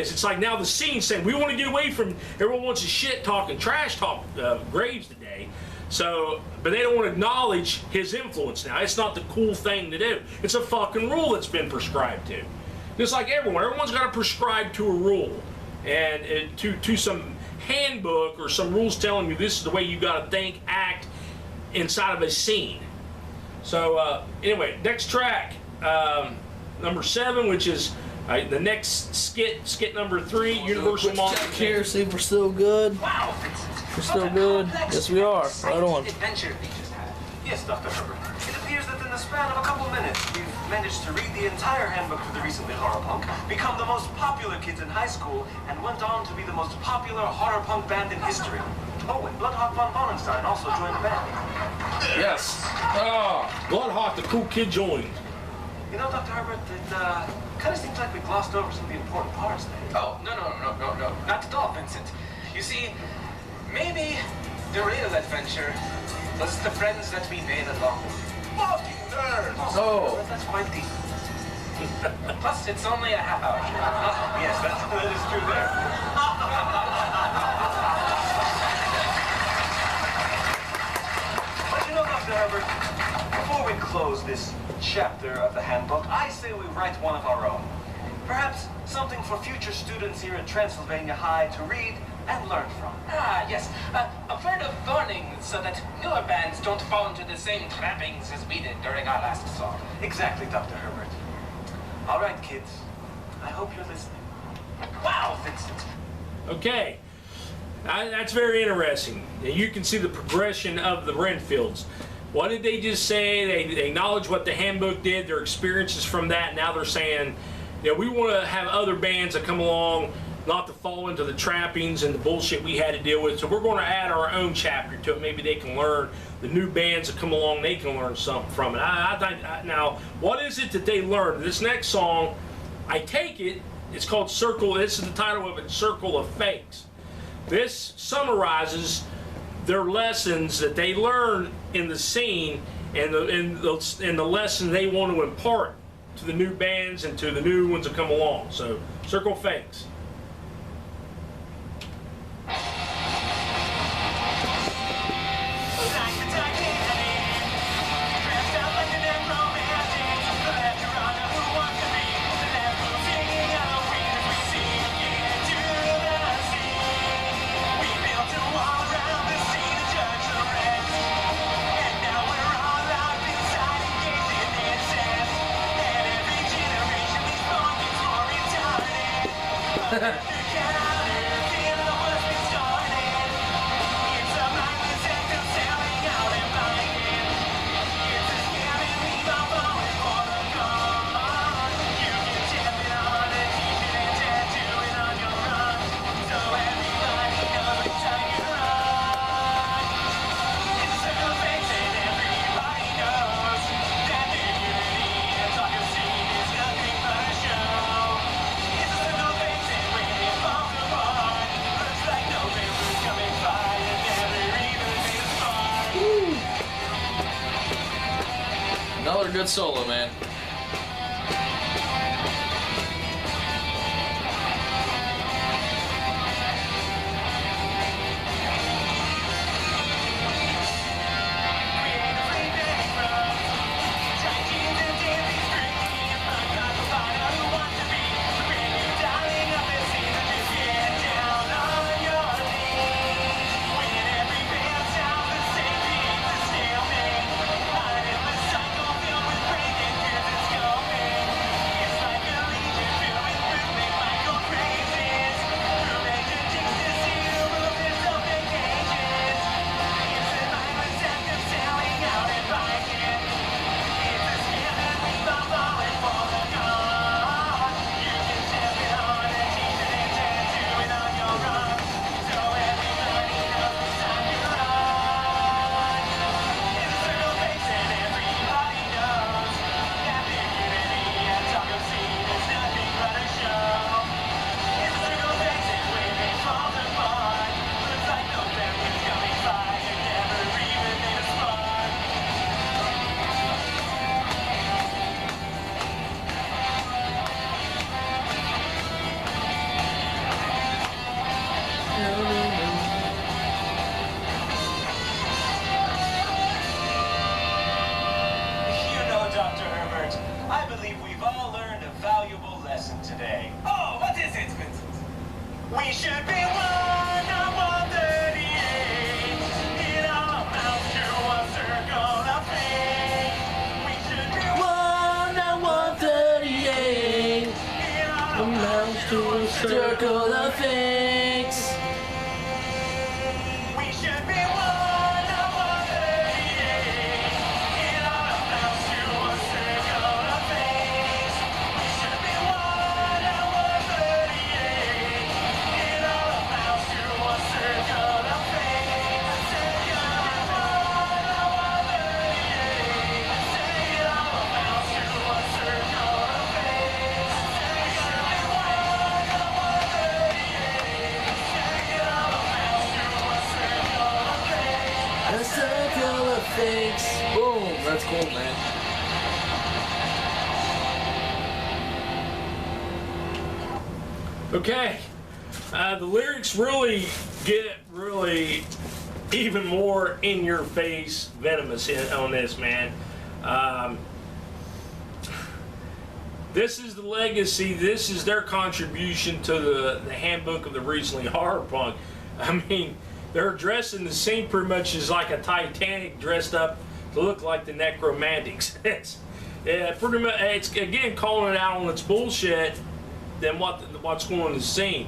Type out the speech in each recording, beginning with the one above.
It's like now the scene's saying we want to get away from everyone wants to shit talk and trash talk Graves today. So, but they don't want to acknowledge his influence now. It's not the cool thing to do. It's a fucking rule that's been prescribed to. Just like everyone's got to prescribe to a rule and to some handbook or some rules telling you this is the way you got to think, act inside of a scene. So anyway, next track, number 7, which is the next skit number 3, Universal Monster. Check here, see if we're still good. Wow, We're still good. Yes, we are. Right on. Adventure we just had. Yes, Dr. Herbert. It appears that in the span of a couple minutes, we've managed to read the entire handbook for the recently horror punk, become the most popular kids in high school, and went on to be the most popular horror punk band in history. Oh, and Bloodhawk von Bonenstein also joined the band. Yes. Bloodhawk, the cool kid, joined. You know, Dr. Herbert, it kind of seems like we glossed over some of the important parts there. Oh, no, not at all, Vincent. You see, maybe the real adventure was the friends that we made along the way. Fucking nerds! Oh. That's quite deep. Plus, it's only a half hour. Yes, that is true there. But you know, Dr. Herbert, before we close this chapter of the handbook, I say we write one of our own. Perhaps something for future students here at Transylvania High to read and learn from. Ah, yes. A word of warning so that newer bands don't fall into the same trappings as we did during our last song. Exactly, Dr. Herbert. All right, kids. I hope you're listening. Wow, Vincent. Okay. That's very interesting. You can see the progression of the Renfields. What did they just say? They acknowledge what the handbook did, their experiences from that. Now they're saying, we want to have other bands that come along, not to fall into the trappings and the bullshit we had to deal with. So we're going to add our own chapter to it. Maybe they can learn. The new bands that come along, they can learn something from it. Now, what is it that they learned? This next song, I take it, it's called Circle. This is the title of it, Circle of Fakes. This summarizes their lessons that they learned in the scene and the lesson they want to impart to the new bands and to the new ones that come along. So, Circle of Fakes. Another good solo, man. We should be 138. It all amounts to a circle of fate. We should be 138. It all Amounts to a circle of things. We should be 138. It all amounts to a circle of fate. We should be 138. It all amounts to a circle of fate. It all amounts to a circle of fate. A circle of things. Boom. That's cool, man. Okay, the lyrics really get even more in your face, venomous on this, man. This is the legacy. This is their contribution to the handbook of the recently horror punk. I mean, they're dressing the scene pretty much as like a Titanic dressed up to look like the Necromantics. Yeah, pretty much. It's again calling it out on its bullshit than what's going on in the scene.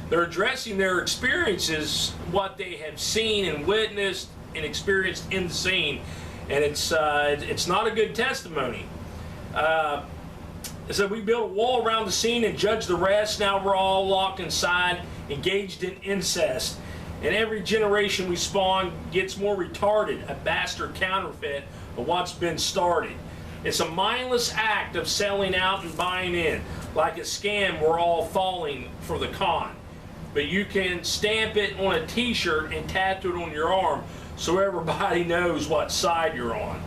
They're addressing their experiences, what they have seen and witnessed and experienced in the scene, and it's not a good testimony. So we built a wall around the scene and judged the rest. Now we're all locked inside, engaged in incest. And every generation we spawn gets more retarded, a bastard counterfeit of what's been started. It's a mindless act of selling out and buying in. Like a scam, we're all falling for the con. But you can stamp it on a t-shirt and tattoo it on your arm so everybody knows what side you're on.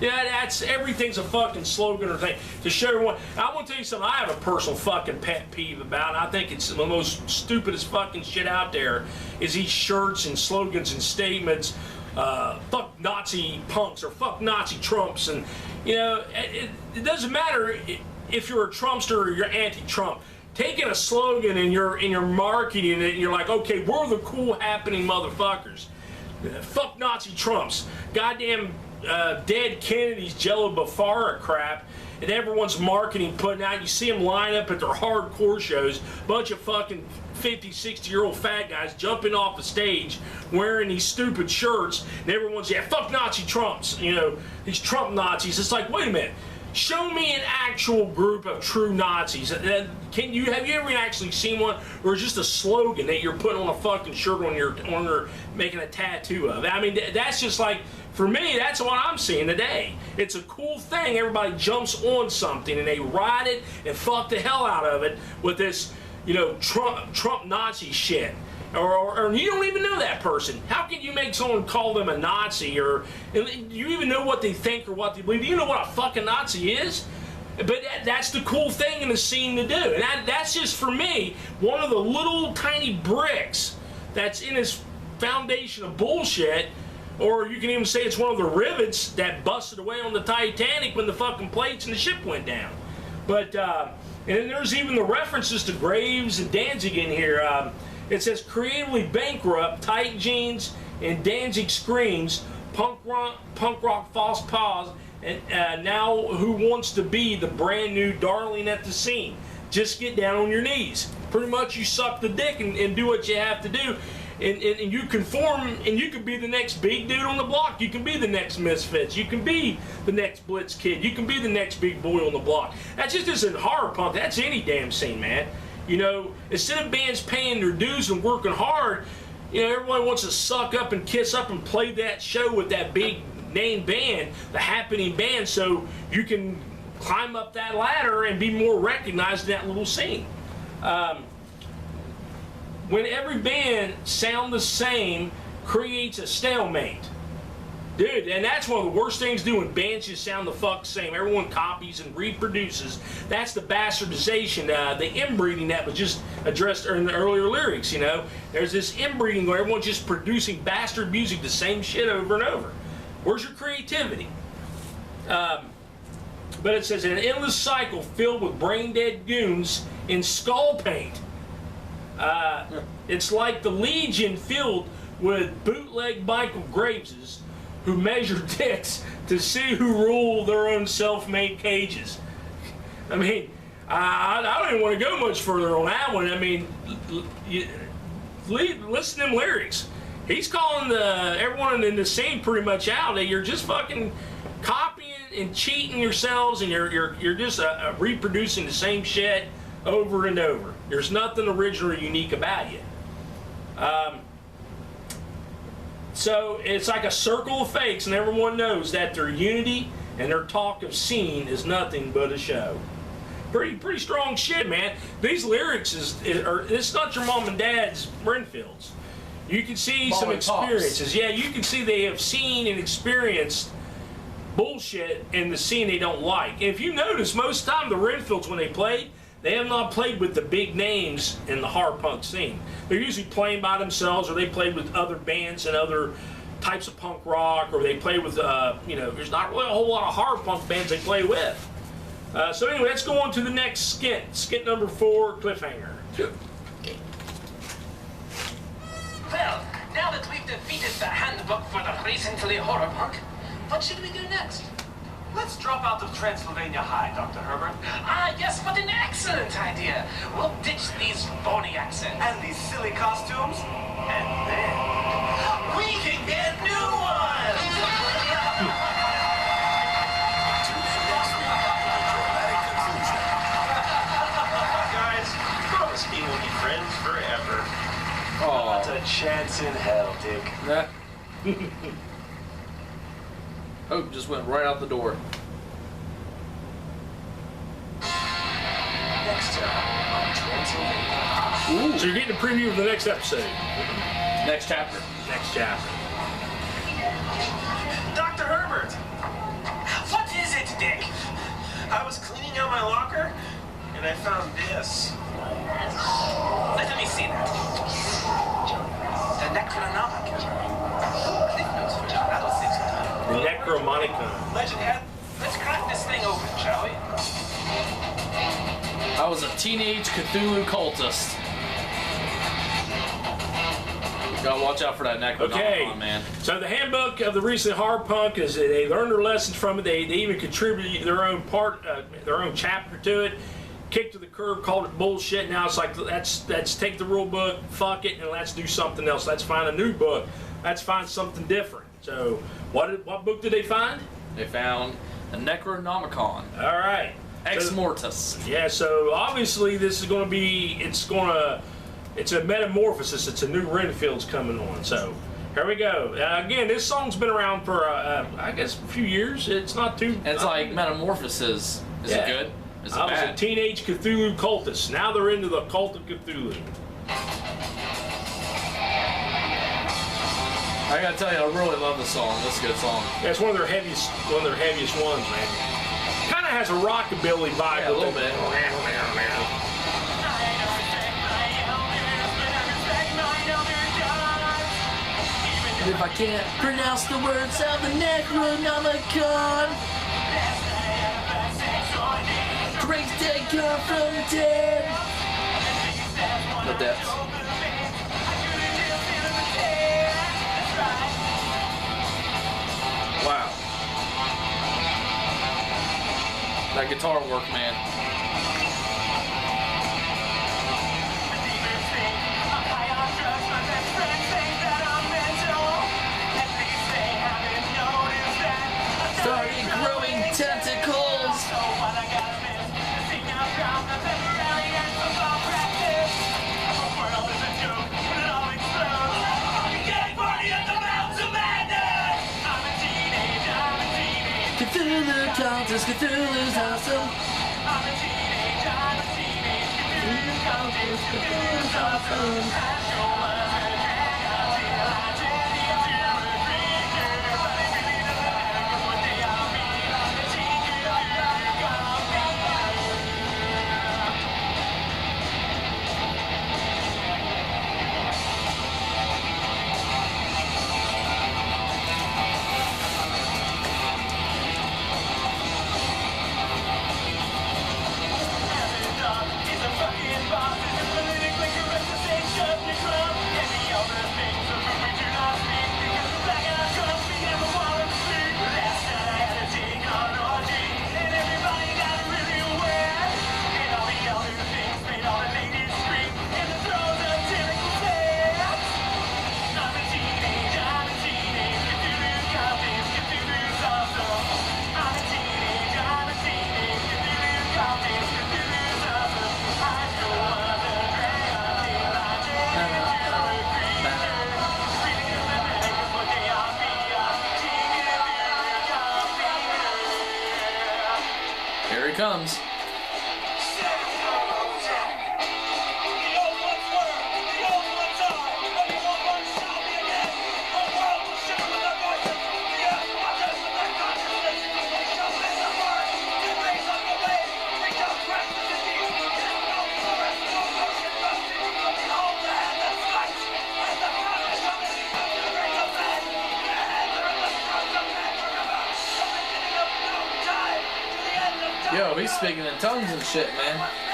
Yeah, that's everything's a fucking slogan or thing to show everyone. I want to tell you something I have a personal fucking pet peeve about. I think it's the most stupidest fucking shit out there is these shirts and slogans and statements. Fuck Nazi punks or fuck Nazi Trumps, and you know it doesn't matter if you're a Trumpster or you're anti-Trump. Taking a slogan and you're marketing it and you're like, okay, we're the cool happening motherfuckers. Fuck Nazi Trumps. Goddamn dead Kennedy's Jello Bafara crap, and everyone's marketing putting out. You see them line up at their hardcore shows, bunch of fucking 50, 60-year-old fat guys jumping off the stage wearing these stupid shirts, and everyone's, yeah, fuck Nazi Trumps, you know, these Trump Nazis. It's like, wait a minute. Show me an actual group of true Nazis. Have you ever actually seen one, or just a slogan that you're putting on a fucking shirt on your making a tattoo of? I mean, that's just like, for me, that's what I'm seeing today. It's a cool thing. Everybody jumps on something and they ride it and fuck the hell out of it with this, you know, Trump Nazi shit. Or you don't even know that person. How can you make someone call them a Nazi? Or do you even know what they think or what they believe? Do you know what a fucking Nazi is? But that's the cool thing in the scene to do. And that's just, for me, one of the little tiny bricks that's in this foundation of bullshit. Or you can even say it's one of the rivets that busted away on the Titanic when the fucking plates and the ship went down. But, and then there's even the references to Graves and Danzig in here. It says, creatively bankrupt, tight jeans, and Danzig screams, punk rock false pause, and now who wants to be the brand new darling at the scene? Just get down on your knees. Pretty much you suck the dick and do what you have to do. And you conform, and you can be the next big dude on the block. You can be the next Misfits. You can be the next Blitz Kid. You can be the next big boy on the block. That just isn't horror punk. That's any damn scene, man. You know, instead of bands paying their dues and working hard, you know, everyone wants to suck up and kiss up and play that show with that big name band, the happening band, so you can climb up that ladder and be more recognized in that little scene. When every band sound the same, creates a stalemate. Dude, and that's one of the worst things to do when bands just sound the fuck same. Everyone copies and reproduces. That's the bastardization, the inbreeding that was just addressed in the earlier lyrics, you know. There's this inbreeding where everyone's just producing bastard music, the same shit over and over. Where's your creativity? But it says, an endless cycle filled with brain-dead goons in skull paint. It's like the Legion filled with bootleg Michael Graveses who measure dicks to see who rule their own self-made cages. I mean, I don't even want to go much further on that one. I mean, listen to them lyrics. He's calling everyone in the scene pretty much out that you're just fucking copying and cheating yourselves, and you're just reproducing the same shit over and over. There's nothing original or unique about you. So it's like a circle of fakes, and everyone knows that their unity and their talk of scene is nothing but a show. Pretty strong shit, man. These lyrics it's not your mom and dad's Renfields. You can see some experiences. Yeah, you can see they have seen and experienced bullshit in the scene they don't like. And if you notice, most of the time the Renfields, when they played, they have not played with the big names in the hard punk scene. They're usually playing by themselves, or they played with other bands and other types of punk rock, or they play with, there's not really a whole lot of hard punk bands they play with. So anyway, let's go on to the next skit. Skit number 4, Cliffhanger. Well, now that we've defeated the handbook for the recently horror punk, what should we do next? Let's drop out of Transylvania High, Dr. Herbert. Ah, yes, what an excellent idea. We'll ditch these phony accents. And these silly costumes. And then we can get new ones! Guys, promise me we'll be friends forever. Oh. Not a chance in hell, Dick. Hope just went right out the door. Next time on Transylvania. Ooh. So you're getting a preview of the next episode. Next chapter. Next chapter. Dr. Herbert! What is it, Dick? I was cleaning out my locker, and I found this. Let me see that. The Necronomicon. Cliff notes for Battle 6. The Necromonicon. Legend had. Let's crack this thing open, shall we? I was a teenage Cthulhu cultist. Gotta watch out for that Necronomicon, man. So the handbook of the recent hard punk is they learned their lessons from it. They even contributed their own their own chapter to it. Kicked to the curb, called it bullshit. Now it's like let's take the rule book, fuck it, and let's do something else. Let's find a new book. Let's find something different. So what book did they find? They found a Necronomicon. All right. Ex Mortis. Yeah. So obviously this is going to be. It's a metamorphosis. It's a new Renfields coming on. So here we go. Again, this song's been around for I guess a few years. It's not too. It's like Metamorphosis. Is it good? Is it I was bad? a teenage Cthulhu cultist. Now they're into the cult of Cthulhu. I gotta tell you, I really love this song. This is a good song. Yeah, it's one of their heaviest ones, man. Kind of has a rockabilly vibe. Yeah, a little with it. bit. If I can't pronounce the words of the Necronomicon, drinks that come from the dead. The depths. Wow. That guitar work, man. Started growing tentacles. Cthulhu cultist, Cthulhu's awesome. Cthulhu's awesome. comes. Yo, he's speaking in tongues and shit, man.